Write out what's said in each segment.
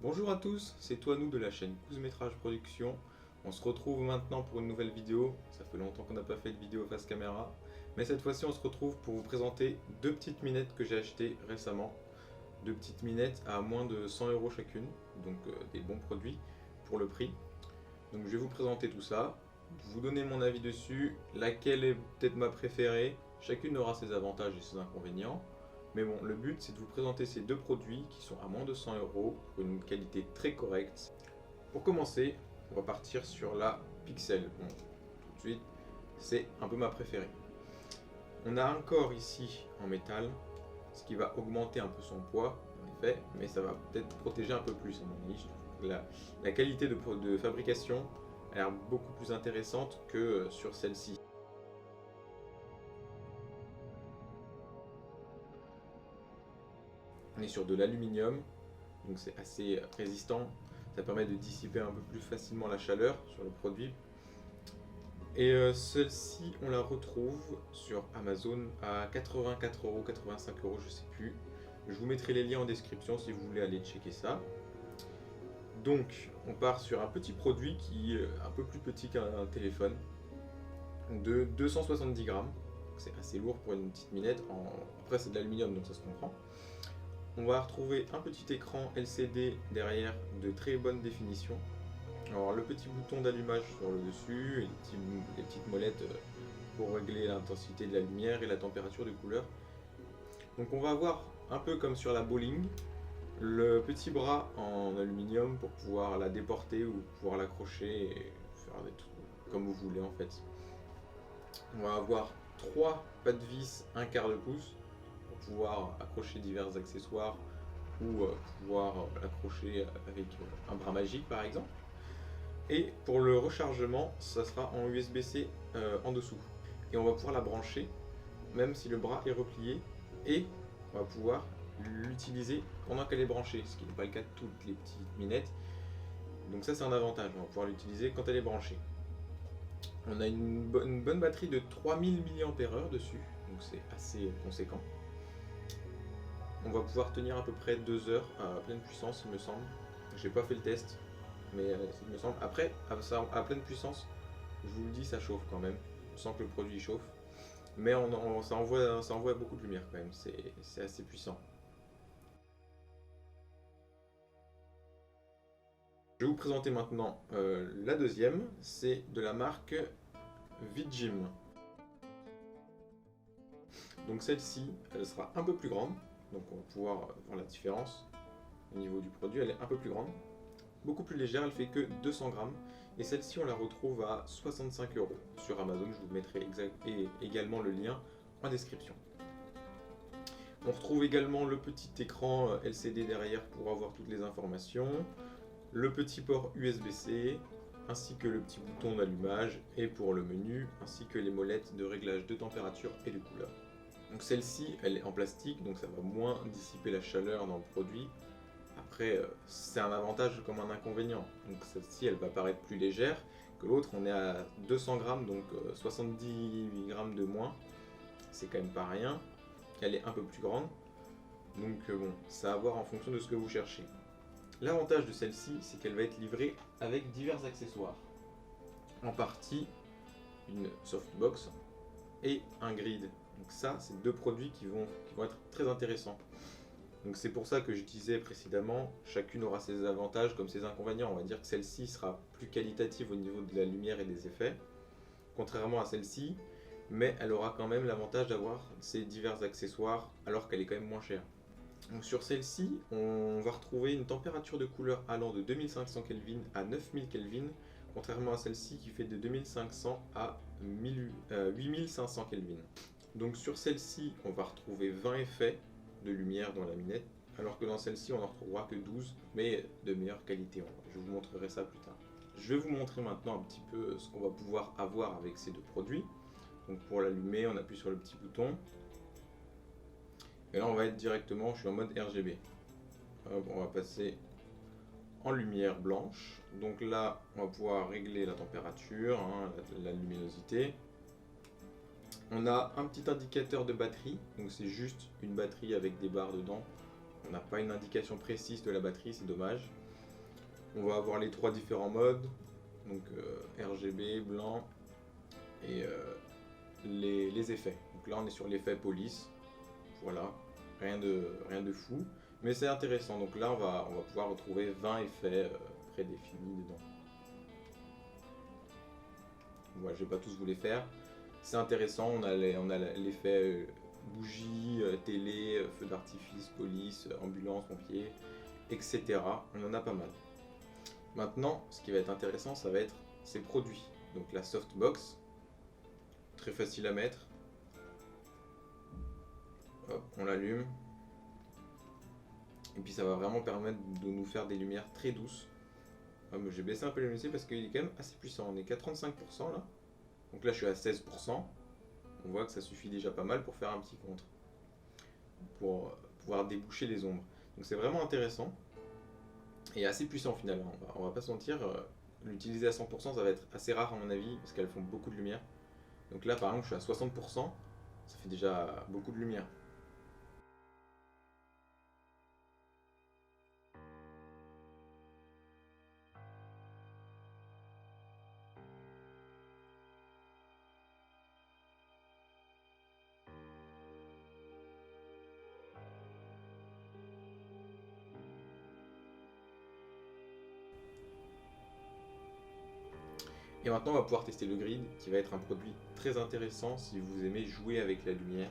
Bonjour à tous, c'est Toinou de la chaîne Couzmétrage Production. On se retrouve maintenant pour une nouvelle vidéo. Ça fait longtemps qu'on n'a pas fait de vidéo face caméra. Mais cette fois-ci, on se retrouve pour vous présenter deux petites minettes que j'ai achetées récemment. Deux petites minettes à moins de 100 € chacune. Donc des bons produits pour le prix. Donc je vais vous présenter tout ça, vous donner mon avis dessus, laquelle est peut-être ma préférée. Chacune aura ses avantages et ses inconvénients. Mais bon, le but c'est de vous présenter ces deux produits qui sont à moins de 100 € pour une qualité très correcte. Pour commencer, on va partir sur la Pixel. Bon, tout de suite, c'est un peu ma préférée. On a un corps ici en métal, ce qui va augmenter un peu son poids, en effet, mais ça va peut-être protéger un peu plus à mon avis. Je trouve que la qualité de fabrication a l'air beaucoup plus intéressante que sur celle-ci. On est sur de l'aluminium, donc c'est assez résistant. Ça permet de dissiper un peu plus facilement la chaleur sur le produit. Et celle-ci, on la retrouve sur Amazon à 84 €, 85 €, je sais plus. Je vous mettrai les liens en description si vous voulez aller checker ça. Donc, on part sur un petit produit qui est un peu plus petit qu'un téléphone, de 270 grammes. C'est assez lourd pour une petite minette. Après, c'est de l'aluminium, donc ça se comprend. On va retrouver un petit écran LCD derrière de très bonne définition. Alors le petit bouton d'allumage sur le dessus et les petites molettes pour régler l'intensité de la lumière et la température de couleur. Donc on va avoir un peu comme sur la bowling, le petit bras en aluminium pour pouvoir la déporter ou pouvoir l'accrocher et faire des trucs comme vous voulez en fait. On va avoir trois pas de vis 1/4 de pouce pour pouvoir accrocher divers accessoires ou pouvoir l'accrocher avec un bras magique par exemple. Et pour le rechargement, ça sera en USB-C en dessous. Et on va pouvoir la brancher, même si le bras est replié, et on va pouvoir l'utiliser pendant qu'elle est branchée, ce qui n'est pas le cas de toutes les petites minettes. Donc ça c'est un avantage, on va pouvoir l'utiliser quand elle est branchée. On a une bonne batterie de 3000 mAh dessus, donc c'est assez conséquent. On va pouvoir tenir à peu près 2 heures à pleine puissance, il me semble. J'ai pas fait le test, mais il me semble. Après, à pleine puissance, je vous le dis, ça chauffe quand même. On sent que le produit chauffe. Mais ça envoie beaucoup de lumière quand même, c'est assez puissant. Je vais vous présenter maintenant la deuxième, c'est de la marque Vidjim. Donc celle-ci, elle sera un peu plus grande, donc on va pouvoir voir la différence au niveau du produit, elle est un peu plus grande. Beaucoup plus légère, elle fait que 200 grammes. Et celle-ci, on la retrouve à 65 € sur Amazon. Je vous mettrai également le lien en description. On retrouve également le petit écran LCD derrière pour avoir toutes les informations, le petit port USB-C, ainsi que le petit bouton d'allumage et pour le menu, ainsi que les molettes de réglage de température et de couleur. Donc celle-ci, elle est en plastique, donc ça va moins dissiper la chaleur dans le produit. Après, c'est un avantage comme un inconvénient. Donc celle-ci, elle va paraître plus légère que l'autre. On est à 200 grammes, donc 70 grammes de moins. C'est quand même pas rien. Elle est un peu plus grande. Donc bon, ça à voir en fonction de ce que vous cherchez. L'avantage de celle-ci, c'est qu'elle va être livrée avec divers accessoires. En partie, une softbox et un grid. Donc ça, c'est deux produits qui vont être très intéressants. Donc c'est pour ça que je disais précédemment, chacune aura ses avantages comme ses inconvénients. On va dire que celle-ci sera plus qualitative au niveau de la lumière et des effets, contrairement à celle-ci, mais elle aura quand même l'avantage d'avoir ces divers accessoires alors qu'elle est quand même moins chère. Donc sur celle-ci, on va retrouver une température de couleur allant de 2500 Kelvin à 9000 Kelvin, contrairement à celle-ci qui fait de 2500 à 8500 Kelvin. Donc sur celle-ci, on va retrouver 20 effets de lumière dans la minette, alors que dans celle-ci, on n'en retrouvera que 12, mais de meilleure qualité. Je vous montrerai ça plus tard. Je vais vous montrer maintenant un petit peu ce qu'on va pouvoir avoir avec ces deux produits. Donc pour l'allumer, on appuie sur le petit bouton. Et là, on va être directement, je suis en mode RGB. Hop, on va passer en lumière blanche. Donc là, on va pouvoir régler la température, la luminosité. On a un petit indicateur de batterie, donc c'est juste une batterie avec des barres dedans. On n'a pas une indication précise de la batterie, c'est dommage. On va avoir les 3 différents modes, donc RGB, blanc et les effets. Donc là on est sur l'effet police, voilà, rien de fou, mais c'est intéressant. Donc là on va pouvoir retrouver 20 effets prédéfinis dedans. Voilà, je vais pas tous vous les faire. C'est intéressant, on a l'effet bougie, télé, feu d'artifice, police, ambulance, pompier, etc. On en a pas mal. Maintenant, ce qui va être intéressant, ça va être ces produits. Donc la softbox, très facile à mettre. Hop, on l'allume. Et puis ça va vraiment permettre de nous faire des lumières très douces. J'ai baissé un peu la luminosité parce qu'il est quand même assez puissant. On est qu'à 35% là. Donc là je suis à 16%. On voit que ça suffit déjà pas mal pour faire un petit contre. Pour pouvoir déboucher les ombres. Donc c'est vraiment intéressant. Et assez puissant finalement. On va pas se mentir. L'utiliser à 100% ça va être assez rare à mon avis. Parce qu'elles font beaucoup de lumière. Donc là par exemple je suis à 60%. Ça fait déjà beaucoup de lumière. Et maintenant, on va pouvoir tester le grid, qui va être un produit très intéressant si vous aimez jouer avec la lumière.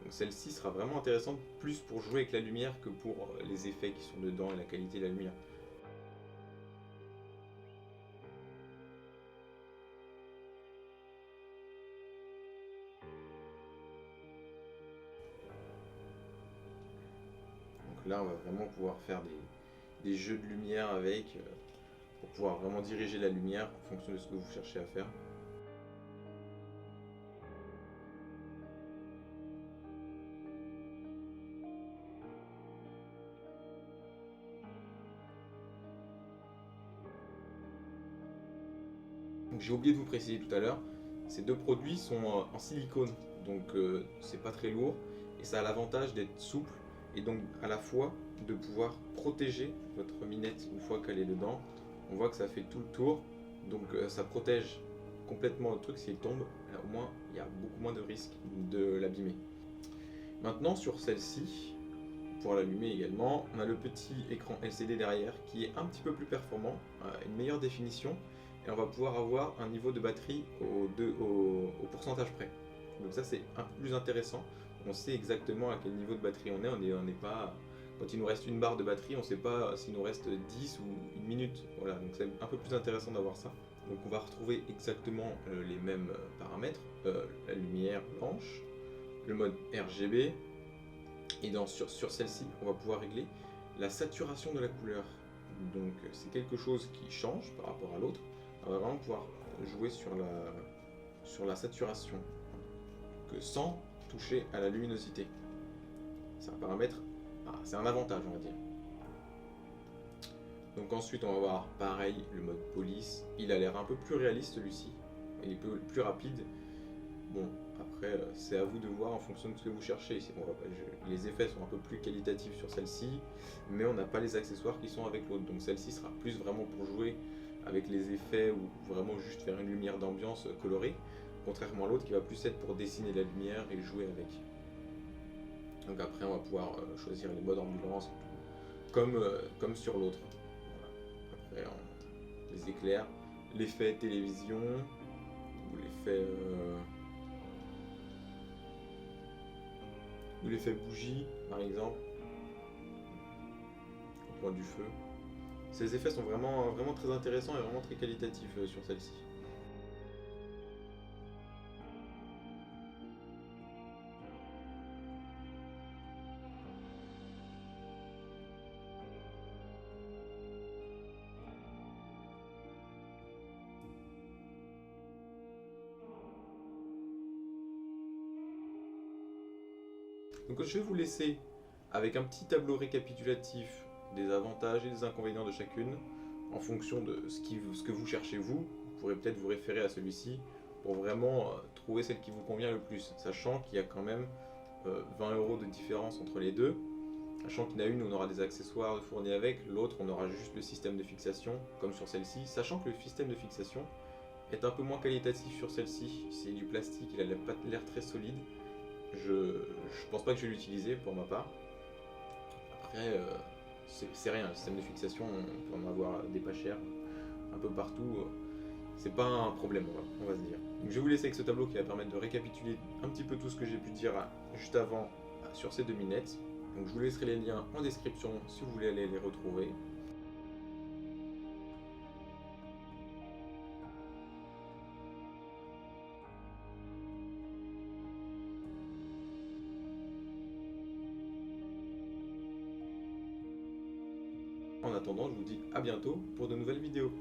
Donc celle-ci sera vraiment intéressante plus pour jouer avec la lumière que pour les effets qui sont dedans et la qualité de la lumière. Donc là, on va vraiment pouvoir faire des jeux de lumière avec, pour pouvoir vraiment diriger la lumière en fonction de ce que vous cherchez à faire. J'ai oublié de vous préciser tout à l'heure, ces deux produits sont en silicone, donc c'est pas très lourd et ça a l'avantage d'être souple et donc à la fois de pouvoir protéger votre minette une fois qu'elle est dedans. On voit que ça fait tout le tour, donc ça protège complètement le truc. S'il tombe, là, au moins il y a beaucoup moins de risque de l'abîmer. Maintenant sur celle-ci, pour l'allumer également, on a le petit écran LCD derrière qui est un petit peu plus performant, une meilleure définition. Et on va pouvoir avoir un niveau de batterie au pourcentage près. Donc ça c'est un peu plus intéressant. On sait exactement à quel niveau de batterie on est. On n'est pas, quand il nous reste une barre de batterie, on ne sait pas s'il nous reste 10 ou une minute. Voilà, donc c'est un peu plus intéressant d'avoir ça. Donc on va retrouver exactement les mêmes paramètres. La lumière blanche, le mode RGB. Et sur celle-ci, on va pouvoir régler la saturation de la couleur. Donc c'est quelque chose qui change par rapport à l'autre. On va vraiment pouvoir jouer sur la saturation sans toucher à la luminosité. C'est un paramètre, c'est un avantage on va dire. Donc ensuite on va voir pareil le mode police. Il a l'air un peu plus réaliste celui-ci. Il est plus rapide. Bon, après c'est à vous de voir en fonction de ce que vous cherchez. Les effets sont un peu plus qualitatifs sur celle-ci, mais on n'a pas les accessoires qui sont avec l'autre. Donc celle-ci sera plus vraiment pour jouer avec les effets ou vraiment juste faire une lumière d'ambiance colorée, contrairement à l'autre qui va plus être pour dessiner la lumière et jouer avec. Donc après on va pouvoir choisir les modes ambulance comme sur l'autre. Voilà. Après les éclairs, l'effet télévision ou l'effet bougie par exemple au point du feu. Ces effets sont vraiment très intéressants et vraiment très qualitatifs sur celle-ci. Donc je vais vous laisser avec un petit tableau récapitulatif des avantages et des inconvénients de chacune en fonction de ce que vous cherchez vous. Vous pourrez peut-être vous référer à celui-ci pour vraiment trouver celle qui vous convient le plus, sachant qu'il y a quand même 20 € de différence entre les deux. Sachant qu'il y en a une où on aura des accessoires fournis avec, l'autre on aura juste le système de fixation, comme sur celle-ci, sachant que le système de fixation est un peu moins qualitatif sur celle-ci, c'est du plastique, il a pas l'air très solide, je pense pas que je vais l'utiliser pour ma part. Après, c'est rien, le système de fixation, on peut en avoir des pas chers un peu partout, c'est pas un problème, on va se dire. Donc je vais vous laisser avec ce tableau qui va permettre de récapituler un petit peu tout ce que j'ai pu dire juste avant sur ces 2 minettes. Donc je vous laisserai les liens en description si vous voulez aller les retrouver. En attendant, je vous dis à bientôt pour de nouvelles vidéos.